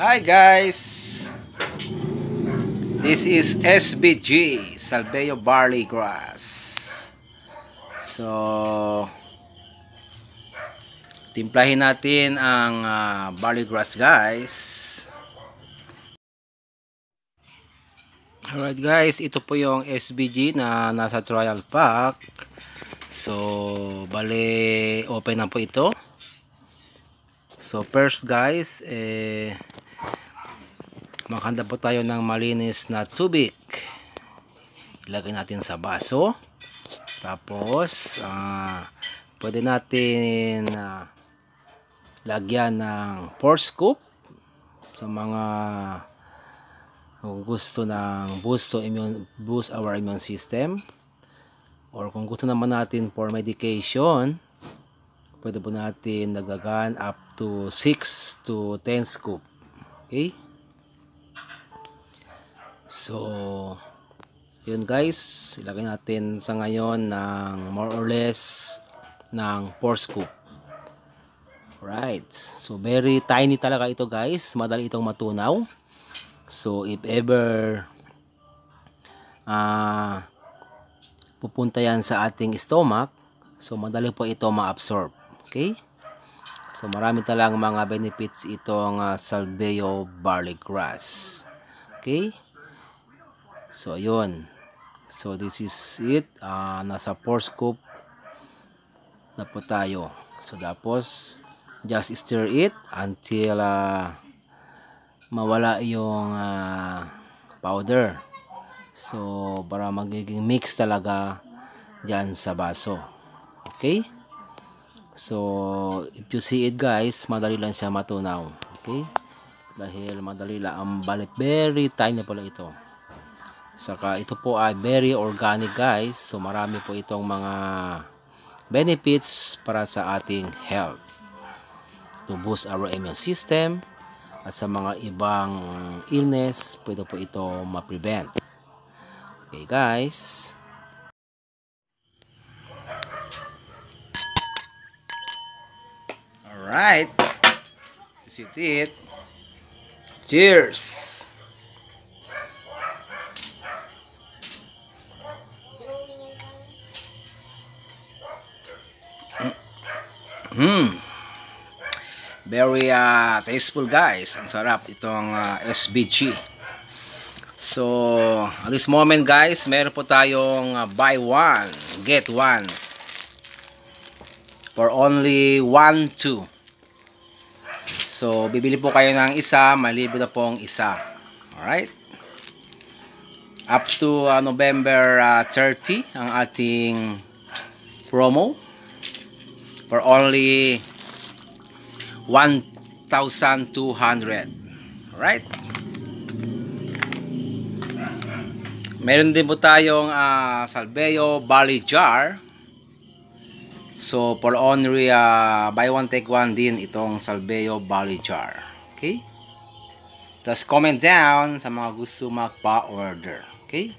Hi guys, this is SBG Salveo Barley Grass. So timplahin natin ang barley grass guys. Alright guys, ito po yung SBG na nasa trial pack. So bale open na po ito. So first guys, maghanda po tayo ng malinis na tubig. Ilagay natin sa baso. Tapos pwede natin lagyan ng pour scoop sa mga kung gusto ng boost our immune system, or kung gusto naman natin for medication, pwede po natin dagdagan up to 6 to 10 scoop. Okay? So, yun guys. Ilagay natin sa ngayon ng more or less ng 4 scoop. Right. So, very tiny talaga ito guys. Madali itong matunaw. So, if ever pupunta yan sa ating stomach, so madali po ito ma-absorb. Okay? So marami talagang mga benefits itong Salveo Barley Grass. Okay? So yun. So this is it. Nasa 4 scoop na po tayo. So tapos just stir it until mawala yung powder. So para magiging mix talaga dyan sa baso. Okay? So, if you see it guys, madali lang siya matunaw. Okay? Dahil madali lang. Ang balik, very tiny pala ito. Saka ito po ay very organic guys. So, marami po itong mga benefits para sa ating health. To boost our immune system. At sa mga ibang illness, pwede po ito ma-prevent. Okay guys. Alright, this is it. Cheers! Very tasteful guys. Ang sarap itong SBG. So, at this moment guys, meron po tayong buy one, get one. For only 1-2. So, bibili po kayo ng isa, malibre na pong isa. Alright? Up to November 30 ang ating promo. For only 1,200. Alright? Meron din po tayong Salveo Barley Jar. So, for only buy one take one din itong Salveo Barley Jar. Okay? Just comment down sa mga gusto magpa-order. Okay?